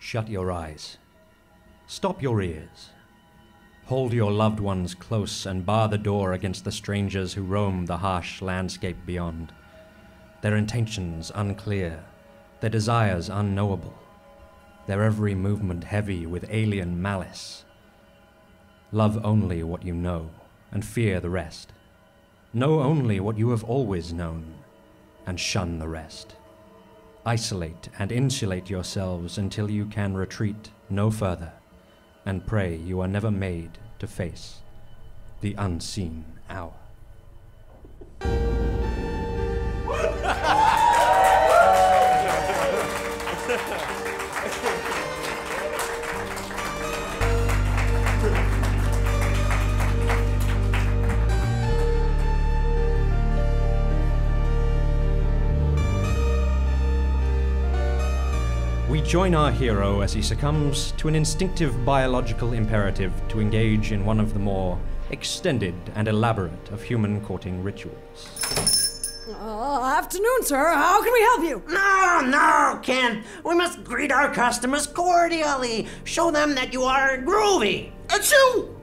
Shut your eyes. Stop your ears. Hold your loved ones close and bar the door against the strangers who roam the harsh landscape beyond. Their intentions unclear, their desires unknowable, their every movement heavy with alien malice. Love only what you know, and fear the rest. Know only what you have always known, and shun the rest. Isolate and insulate yourselves until you can retreat no further, and pray you are never made to face the unseen hour. We join our hero as he succumbs to an instinctive biological imperative to engage in one of the more extended and elaborate of human courting rituals. Afternoon, sir. How can we help you? No, Kent. We must greet our customers cordially. Show them that you are groovy. Achoo!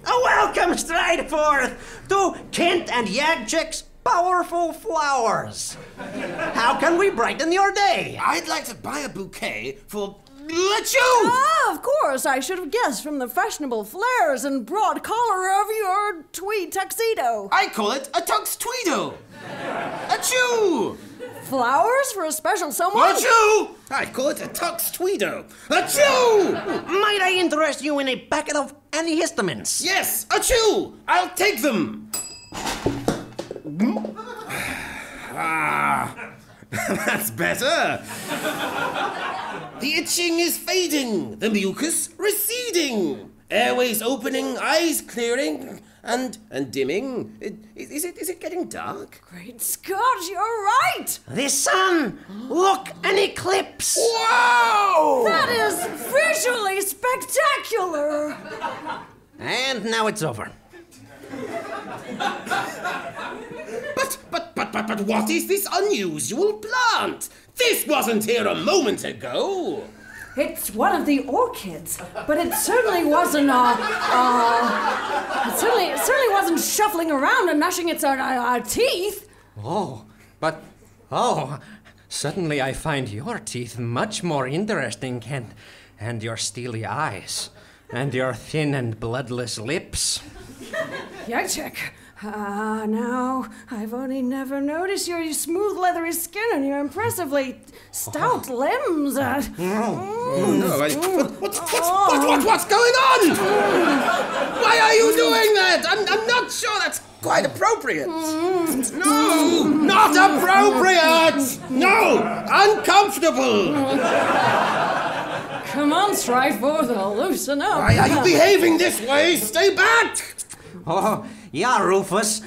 Welcome, Strideforth, to Kent and Yagchik's Powerful Flowers. How can we brighten your day? I'd like to buy a bouquet for Achoo! Of course. I should have guessed from the fashionable flares and broad collar of your tweed tuxedo. I call it a tux tweedo. Achoo! Flowers for a special someone? Achoo! I call it a tux tweedo. Achoo! Might I interest you in a packet of antihistamines? Yes, achoo! I'll take them. That's better. The itching is fading, the mucus receding, airways opening, eyes clearing, and dimming. Is it getting dark? Great Scott, you're right! The sun! Look, an eclipse! Wow! That is visually spectacular! And now it's over. But what is this unusual plant? This wasn't here a moment ago. It's one of the orchids, but it certainly wasn't, it certainly wasn't shuffling around and gnashing its teeth. Suddenly I find your teeth much more interesting, Kent, and your steely eyes, and your thin and bloodless lips. Yagchik, now, I've only never noticed your smooth leathery skin and your impressively stout limbs. What's going on? Why are you doing that? I'm not sure that's quite appropriate. No, not appropriate. No, uncomfortable. Come on, Strideforth, I'll loosen up. Why are you behaving this way? Stay back. Oh, yeah, Rufus.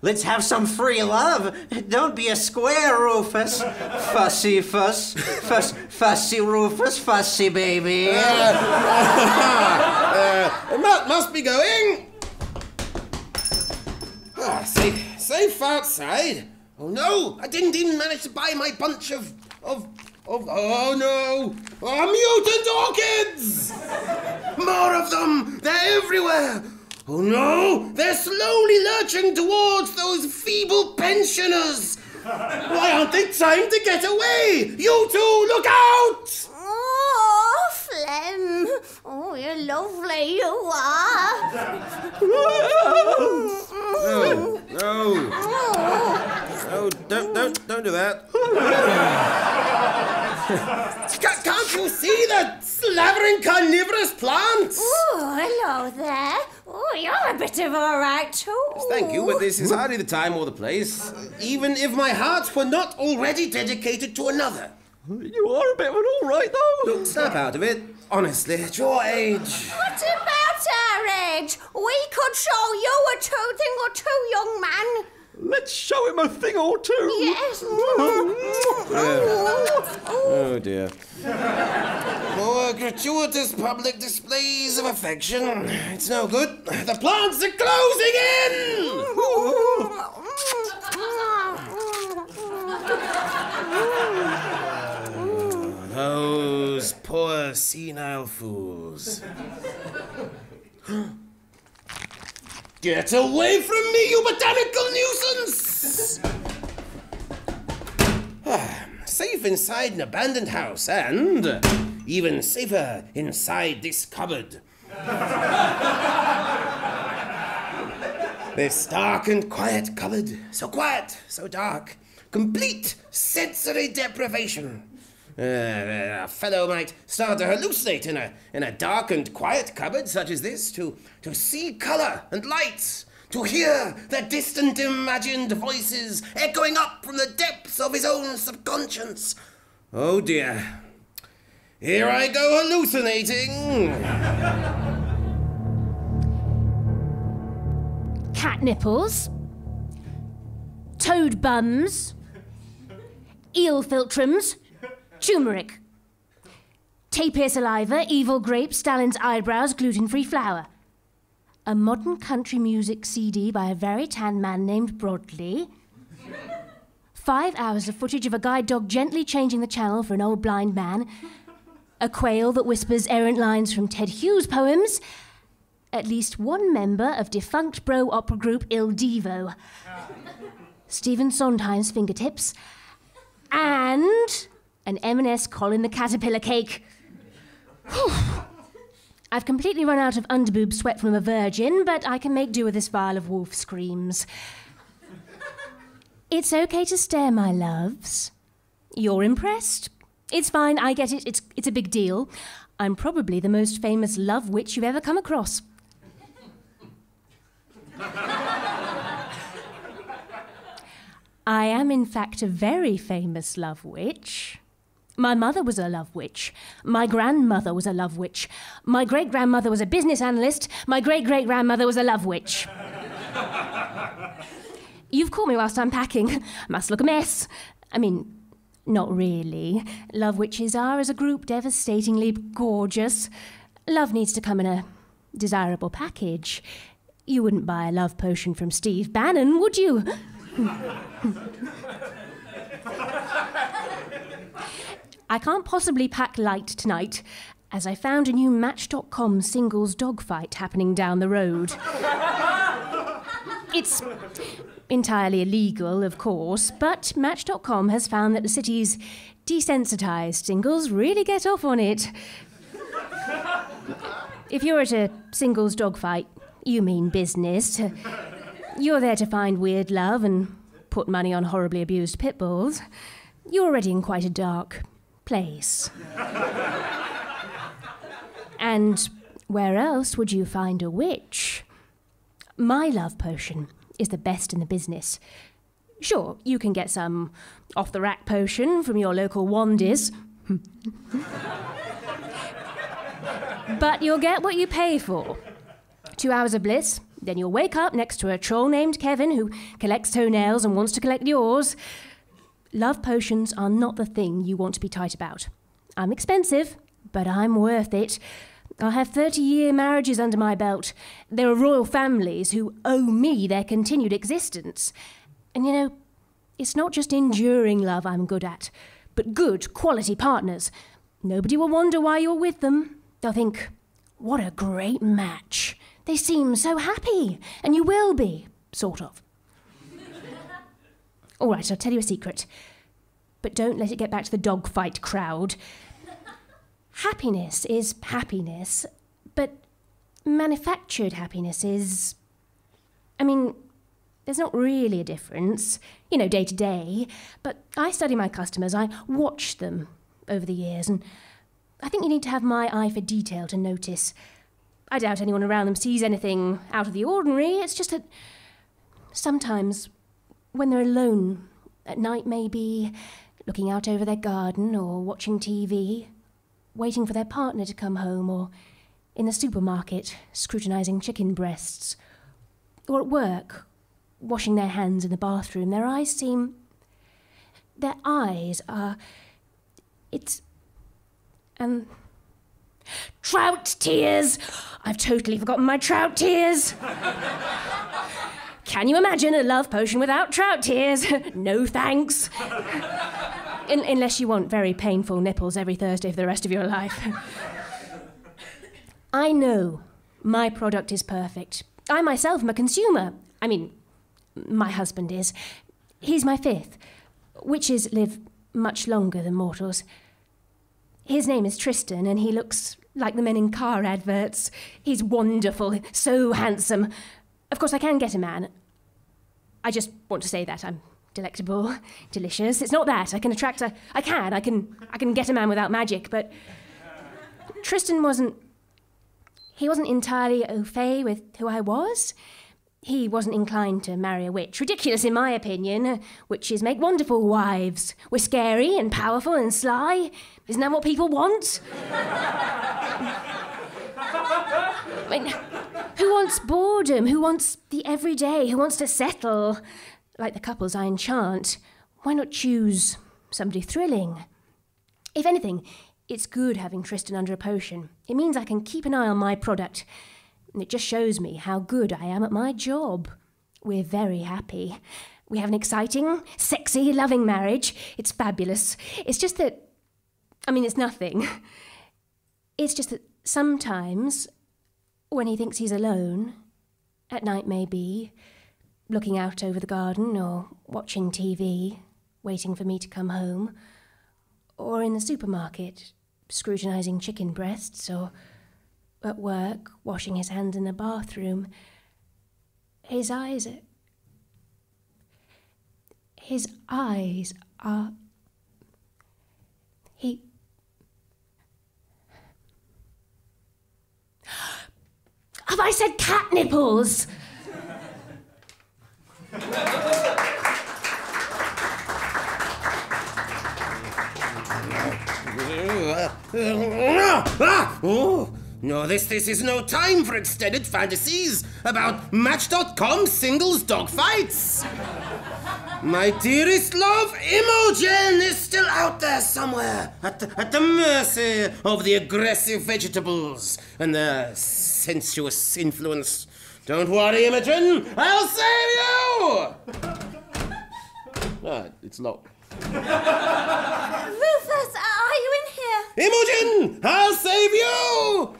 Let's have some free love. Don't be a square, Rufus. Fussy fuss. Fussy Rufus, fussy baby. Must be going. Safe outside. Oh no, I didn't even manage to buy my bunch of oh no, mutant orchids! More of them, they're everywhere. Oh no, they're slowly lurching towards those feeble pensioners. Why aren't they trying to get away? You two, look out! Oh, Flem. Oh, you're lovely, you are. No, don't do that. Can't you see that slavering carnivorous plant? Oh, hello there. Oh, you're a bit of all right, too. Thank you, but this is hardly the time or the place. Even if my heart were not already dedicated to another. You are a bit of an all right, though. Look, snap out of it. Honestly, at your age. What about our age? We could show you a thing or two, young man. Let's show him a thing or two. Yes. Oh, dear. More gratuitous public displays of affection. It's no good. The plants are closing in! Those poor mere senile fools. Get away from me, you botanical nuisance! Safe inside an abandoned house, and even safer inside this cupboard. This dark and quiet cupboard. So quiet, so dark. Complete sensory deprivation. A fellow might start to hallucinate in a dark and quiet cupboard such as this, to see colour and lights, to hear the distant imagined voices echoing up from the depths of his own subconscious. Oh dear. Here I go hallucinating. Cat nipples, toad bums, eel philtrums, turmeric, tapir saliva, evil grapes, Stalin's eyebrows, gluten-free flour. A modern country music CD by a very tan man named Broadley. 5 hours of footage of a guide dog gently changing the channel for an old blind man. A quail that whispers errant lines from Ted Hughes' poems. At least one member of defunct bro opera group Il Divo. Stephen Sondheim's fingertips. And an M&S Colin the Caterpillar cake. I've completely run out of underboob sweat from a virgin, but I can make do with this vial of wolf screams. It's okay to stare, my loves. You're impressed. It's fine, I get it. It's a big deal. I'm probably the most famous love witch you've ever come across. I am, in fact, a very famous love witch. My mother was a love witch. My grandmother was a love witch. My great-grandmother was a business analyst. My great-great-grandmother was a love witch. You've caught me whilst I'm packing. Must look a mess. I mean, not really. Love witches are, as a group, devastatingly gorgeous. Love needs to come in a desirable package. You wouldn't buy a love potion from Steve Bannon, would you? I can't possibly pack light tonight, as I found a new Match.com singles dogfight happening down the road. It's entirely illegal, of course, but Match.com has found that the city's desensitised singles really get off on it. If you're at a singles dogfight, you mean business. You're there to find weird love and put money on horribly abused pit bulls. You're already in quite a dark place. And where else would you find a witch? My love potion is the best in the business. Sure, you can get some off-the-rack potion from your local Wandies. But you'll get what you pay for. 2 hours of bliss, then you'll wake up next to a troll named Kevin who collects toenails and wants to collect yours. Love potions are not the thing you want to be tight about. I'm expensive, but I'm worth it. I have 30-year marriages under my belt. There are royal families who owe me their continued existence. And you know, it's not just enduring love I'm good at, but good, quality partners. Nobody will wonder why you're with them. They'll think, what a great match. They seem so happy, and you will be, sort of. All right, I'll tell you a secret, but don't let it get back to the dogfight crowd. Happiness is happiness, but manufactured happiness is... I mean, there's not really a difference, you know, day to day, but I study my customers, I watch them over the years, and I think you need to have my eye for detail to notice. I doubt anyone around them sees anything out of the ordinary, it's just that sometimes when they're alone at night, maybe looking out over their garden or watching TV, waiting for their partner to come home, or in the supermarket scrutinising chicken breasts, or at work washing their hands in the bathroom, their eyes are... It's... trout tears! I've totally forgotten my trout tears! Can you imagine a love potion without trout tears? No thanks. Unless you want very painful nipples every Thursday for the rest of your life. I know my product is perfect. I myself am a consumer. I mean, my husband is. He's my fifth. Witches live much longer than mortals. His name is Tristan, and he looks like the men in car adverts. He's wonderful, so handsome. Of course, I can get a man. I just want to say that I'm delectable, delicious. It's not that. I can attract a... I can get a man without magic, but... Tristan wasn't... He wasn't entirely au fait with who I was. He wasn't inclined to marry a witch. Ridiculous, in my opinion. Witches make wonderful wives. We're scary and powerful and sly. Isn't that what people want? I mean, who wants boredom? Who wants the everyday? Who wants to settle? Like the couples I enchant. Why not choose somebody thrilling? If anything, it's good having Tristan under a potion. It means I can keep an eye on my product. And it just shows me how good I am at my job. We're very happy. We have an exciting, sexy, loving marriage. It's fabulous. It's just that... I mean, it's nothing. It's just that sometimes, when he thinks he's alone, at night maybe, looking out over the garden or watching TV, waiting for me to come home, or in the supermarket, scrutinising chicken breasts, or at work, washing his hands in the bathroom, his eyes are... He... Have I said cat nipples? Oh, no, this is no time for extended fantasies about Match.com singles dogfights. My dearest love, Imogen is still out there somewhere, at the mercy of the aggressive vegetables and their sensuous influence. Don't worry, Imogen, I'll save you! Ah, it's locked. Rufus, are you in here? Imogen, I'll save you!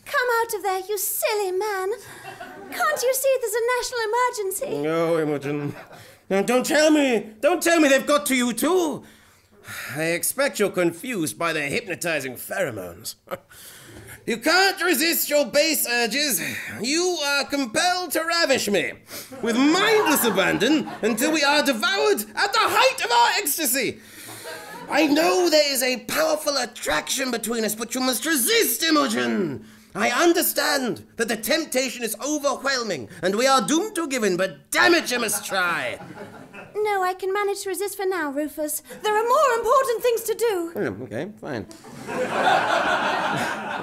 Come out of there, you silly man. Can't you see there's a national emergency? No, Imogen. No, don't tell me they've got to you too. I expect you're confused by their hypnotizing pheromones. You can't resist your base urges. You are compelled to ravish me with mindless abandon until we are devoured at the height of our ecstasy. I know there is a powerful attraction between us, but you must resist, Imogen. I understand that the temptation is overwhelming and we are doomed to give in, but damn it, you must try. No, I can manage to resist for now, Rufus. There are more important things to do. Oh, okay, fine.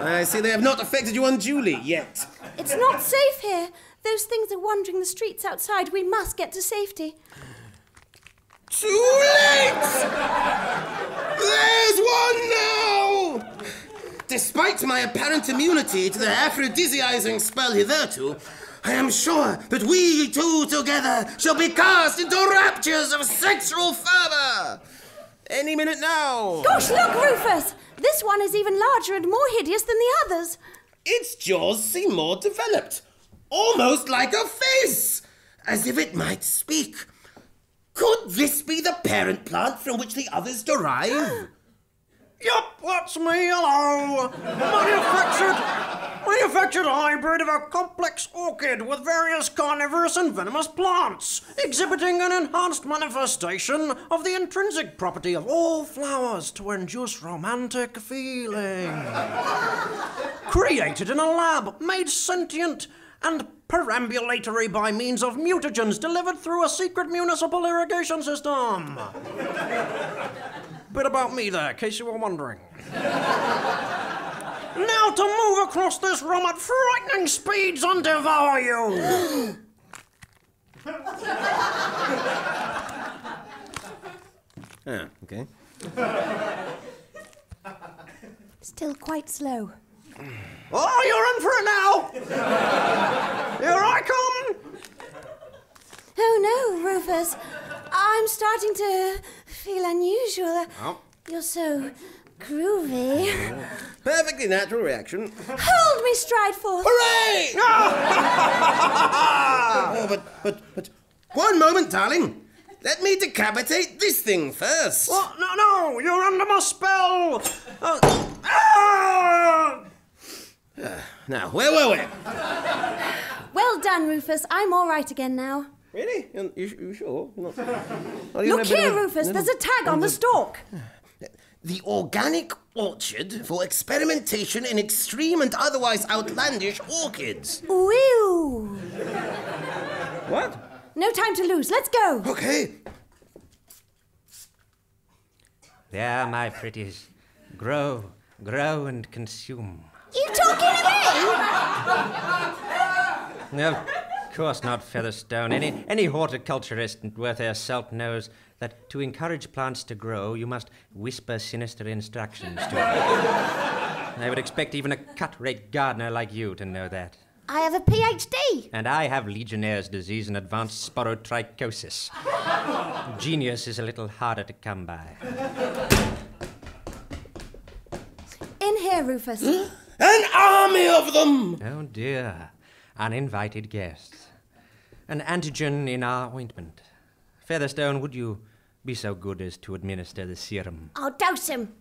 I see they have not affected you unduly yet. It's not safe here. Those things are wandering the streets outside. We must get to safety. Too late! There's one now! Despite my apparent immunity to the aphrodisiazing spell hitherto, I am sure that we two together shall be cast into raptures of sexual fervour. Any minute now. Gosh, look, Rufus! This one is even larger and more hideous than the others. Its jaws seem more developed, almost like a face, as if it might speak. Could this be the parent plant from which the others derive? Yup, that's me, hello! Manufactured hybrid of a complex orchid with various carnivorous and venomous plants, exhibiting an enhanced manifestation of the intrinsic property of all flowers to induce romantic feeling. Created in a lab, made sentient and perambulatory by means of mutagens delivered through a secret municipal irrigation system. Bit about me there, in case you were wondering. Now to move across this room at frightening speeds and devour you! Ah, okay. Still quite slow. Oh, you're in for it now! Here I come! Oh no, Rufus. I'm starting to feel unusual. unusual. You're so groovy. Perfectly natural reaction. Hold me, Strideforth. Hooray! Oh, but, one moment, darling. Let me decapitate this thing first. Oh, no, you're under my spell. Ah! Now, where were we? Well done, Rufus. I'm all right again now. Really? You sure? Look here, Rufus. There's a tag on the stalk. The Organic Orchard for Experimentation in Extreme and Otherwise Outlandish Orchids. Whew. What? No time to lose. Let's go. Okay. There, my pretties. Grow and consume. You talking to me? Of course not, Featherstone. Any horticulturist worth their salt knows that to encourage plants to grow, you must whisper sinister instructions to them. I would expect even a cut-rate gardener like you to know that. I have a PhD. And I have Legionnaire's disease and advanced sporotrichosis. Genius is a little harder to come by. In here, Rufus. An army of them! Oh dear. Uninvited guests. An antigen in our ointment. Featherstone, would you be so good as to administer the serum? I'll dose him.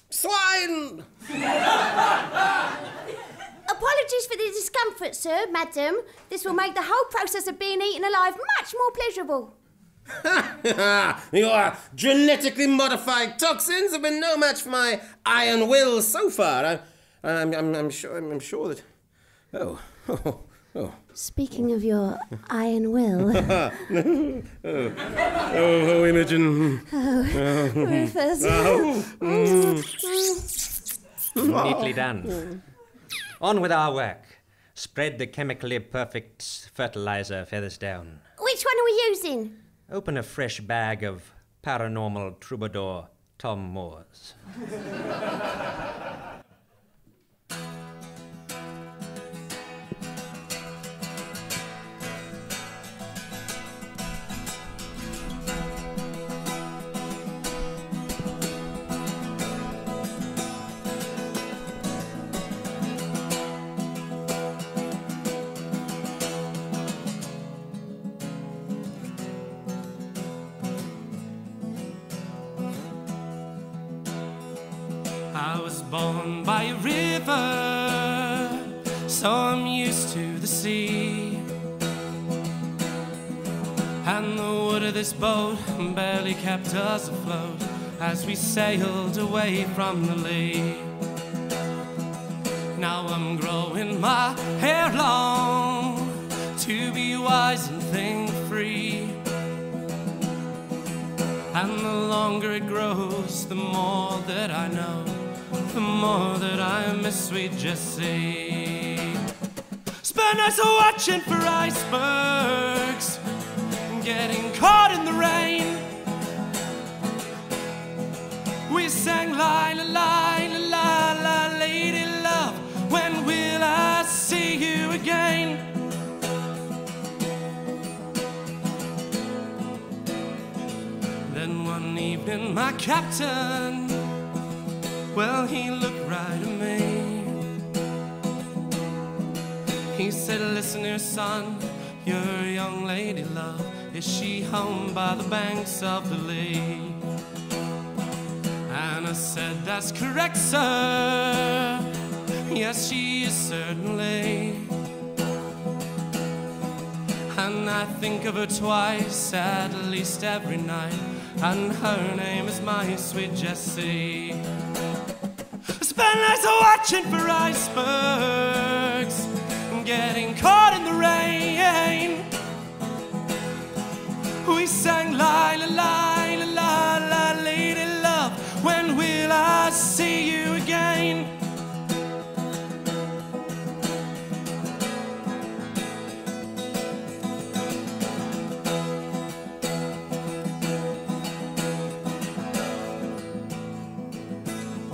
Swine! Apologies for the discomfort, sir, madam. This will make the whole process of being eaten alive much more pleasurable. Your genetically modified toxins have been no match for my iron will so far. I'm sure that. Oh. Speaking of your iron will. Oh, Imogen. Rufus. Neatly done. On with our work. Spread the chemically perfect fertilizer, Featherstone. Which one are we using? Open a fresh bag of paranormal troubadour Tom Moore's. I was born by a river, so I'm used to the sea. And the wood of this boat barely kept us afloat as we sailed away from the lee. Now I'm growing my hair long to be wise and think free. And the longer it grows, the more that I know, the more that I miss sweet Jessie. Spend nights watching for icebergs, getting caught in the rain. We sang la la la la la, lady love, when will I see you again? Then one evening my captain, well, he looked right at me. He said, listen here, son, your young lady love, is she home by the banks of the Lee? And I said, that's correct, sir. Yes, she is certainly. And I think of her twice, at least every night, and her name is my sweet Jessie. I spend nights watching for icebergs, getting caught in the rain. We sang la la la la la la, lady love, when will I see you again?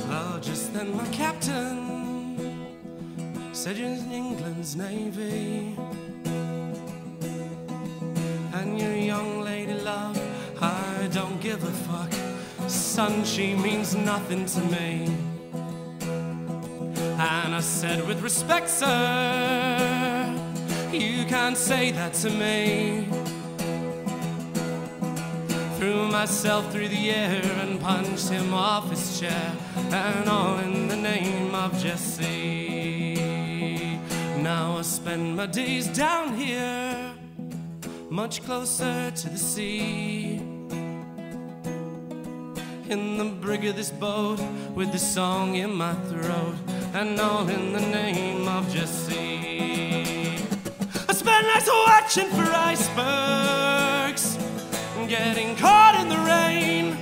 Oh, just then my captain said you're in England's Navy, and your young lady love, I don't give a fuck. Son, she means nothing to me. And I said, with respect, sir, you can't say that to me. Threw myself through the air and punched him off his chair, and all in the name of Jesse. Now I spend my days down here, much closer to the sea, in the brig of this boat, with the song in my throat, and all in the name of Jesse. I spend nights watching for icebergs, getting caught in the rain.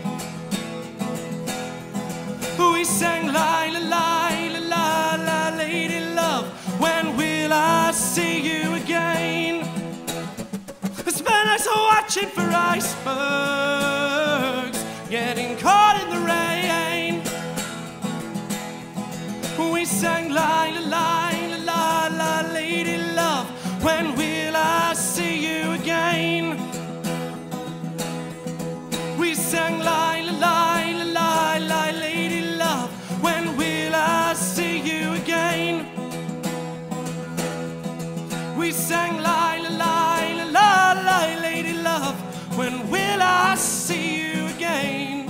We sang la la la la la la, lady love, when will I see you again? I spend nights watching for icebergs, getting caught in the rain. We sang la la la la la, lady love, when will I see you again? We sang la la la la la, lady love, when will I see you again? We sang la la la la la, lady love, when will I see you again?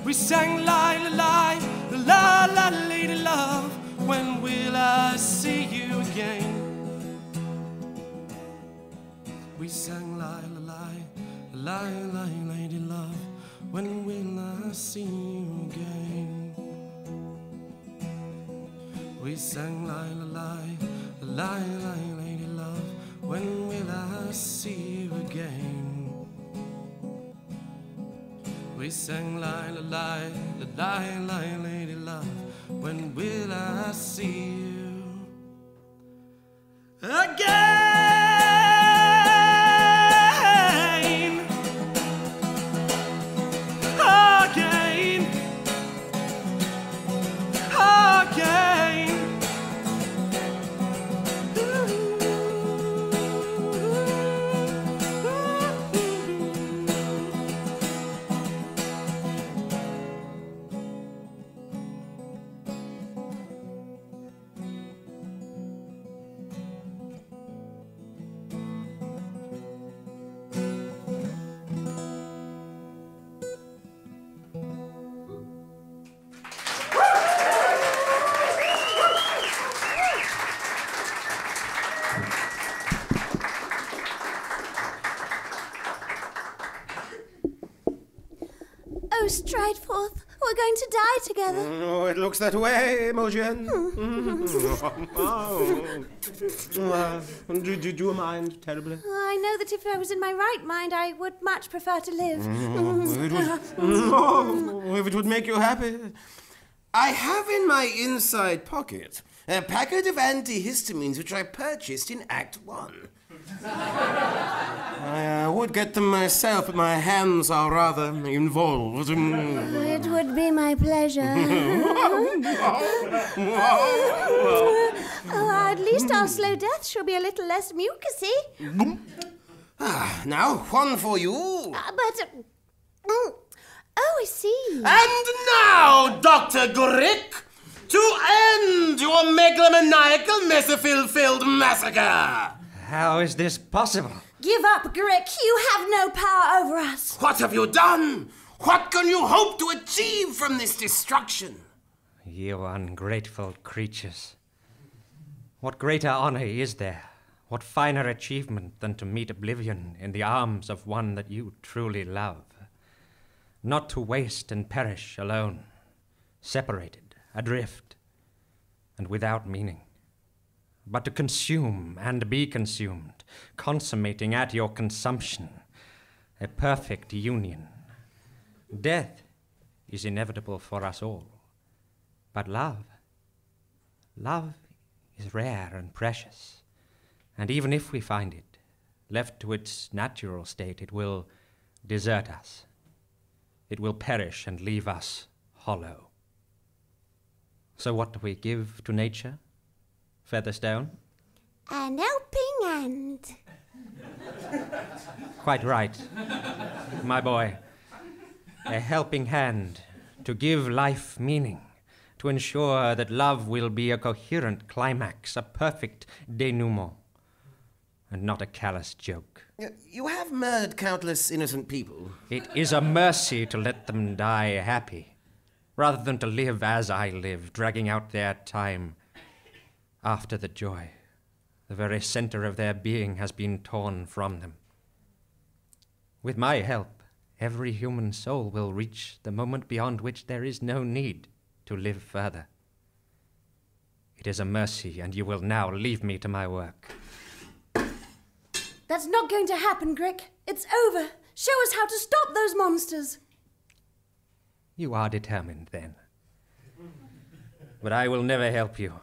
We sang la la la la la, lady love, when will I see you again? We sang la la la la la, lady love, when will I see you again? We sang la la la la la, lady love, when will I see you again? We sang la la la la la, lady love, when will I see you again? Oh, Strideforth, we're going to die together. Oh, it looks that way, Imogen. Do you mind terribly? I know that if I was in my right mind, I would much prefer to live. If it would make you happy. I have in my inside pocket a packet of antihistamines which I purchased in Act 1. I would get them myself, but my hands are rather involved. It would be my pleasure. Oh, at least our slow death shall be a little less mucusy. Now, one for you. Oh, I see. And now, Dr. Gurick, to end your megalomaniacal mesophil-filled massacre. How is this possible? Give up, Grick. You have no power over us. What have you done? What can you hope to achieve from this destruction? You ungrateful creatures. What greater honor is there? What finer achievement than to meet oblivion in the arms of one that you truly love? Not to waste and perish alone, separated, adrift, and without meaning, but to consume and be consumed, consummating at your consumption, a perfect union. Death is inevitable for us all, but love is rare and precious, and even if we find it, left to its natural state, it will desert us. It will perish and leave us hollow. So what do we give to nature, Featherstone? An helping hand. Quite right, my boy. A helping hand to give life meaning, to ensure that love will be a coherent climax, a perfect denouement, and not a callous joke. You have murdered countless innocent people. It is a mercy to let them die happy, rather than to live as I live, dragging out their time after the joy. The very center of their being has been torn from them. With my help, every human soul will reach the moment beyond which there is no need to live further. It is a mercy, and you will now leave me to my work. That's not going to happen, Grick. It's over. Show us how to stop those monsters. You are determined, then. But I will never help you.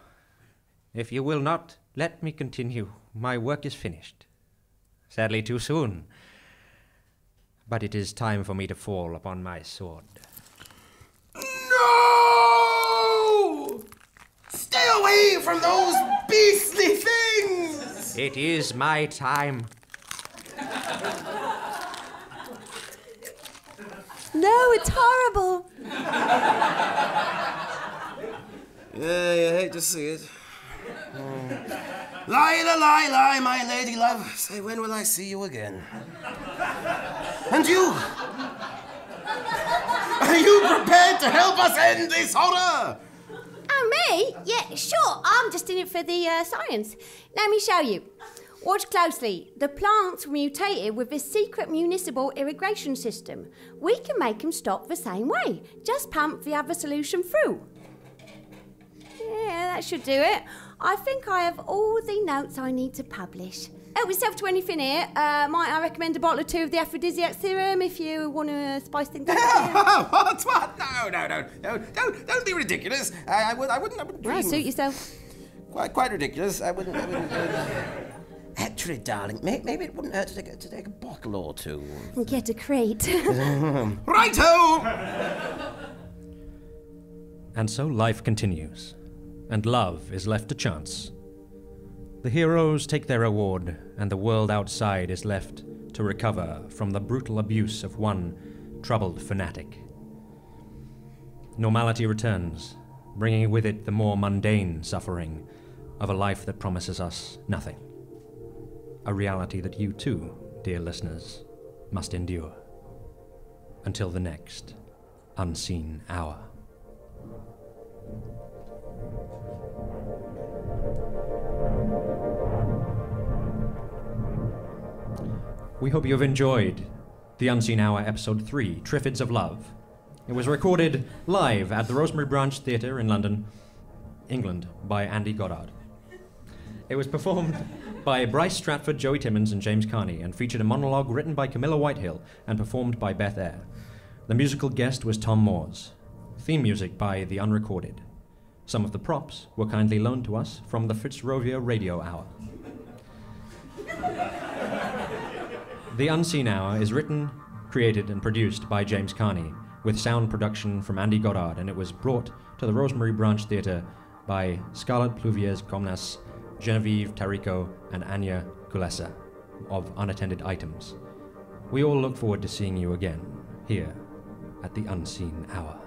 If you will not let me continue, my work is finished. Sadly, too soon. But it is time for me to fall upon my sword. No! Stay away from those beastly things! It is my time. No, it's horrible. Yeah, you hate to see it. Lie, my lady love. Say, when will I see you again? And you? Are you prepared to help us end this horror? Oh, me? Yeah, sure. I'm just in it for the science. Let me show you. Watch closely. The plants were mutated with this secret municipal irrigation system. We can make them stop the same way. Just pump the other solution through. Yeah, that should do it. I think I have all the notes I need to publish. Help yourself to anything here. Might I recommend a bottle or two of the aphrodisiac serum if you want to spice things up? What? No. Don't be ridiculous. I wouldn't dream. Well, suit yourself. Quite ridiculous. I wouldn't. Actually, darling, maybe it wouldn't hurt to take a bottle or two. And get a crate. Righto! And so life continues, and love is left to chance. The heroes take their reward, and the world outside is left to recover from the brutal abuse of one troubled fanatic. Normality returns, bringing with it the more mundane suffering of a life that promises us nothing. A reality that you too, dear listeners, must endure. Until the next unseen hour. We hope you have enjoyed The Unseen Hour, Episode 3, Triffids of Love. It was recorded live at the Rosemary Branch Theatre in London, England, by Andy Goddard. It was performed by Brice, Stratford, Joey Timmins, and James Carney, and featured a monologue written by Camiilla Whitehill and performed by Beth Eyre. The musical guest was Tom Moores. Theme music by The Unrecorded. Some of the props were kindly loaned to us from the Fitzrovia Radio Hour. The Unseen Hour is written, created, and produced by James Carney, with sound production from Andy Goddard, and it was brought to the Rosemary Branch Theatre by Scarlett Pluviers Comnas, Genevieve Tarico, and Anya Kulesa of Unattended Items. We all look forward to seeing you again, here at The Unseen Hour.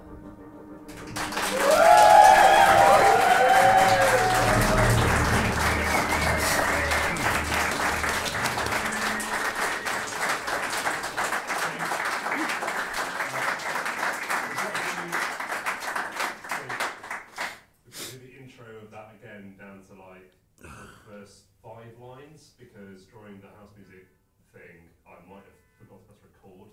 Because during the house music thing, I might have forgot to press record.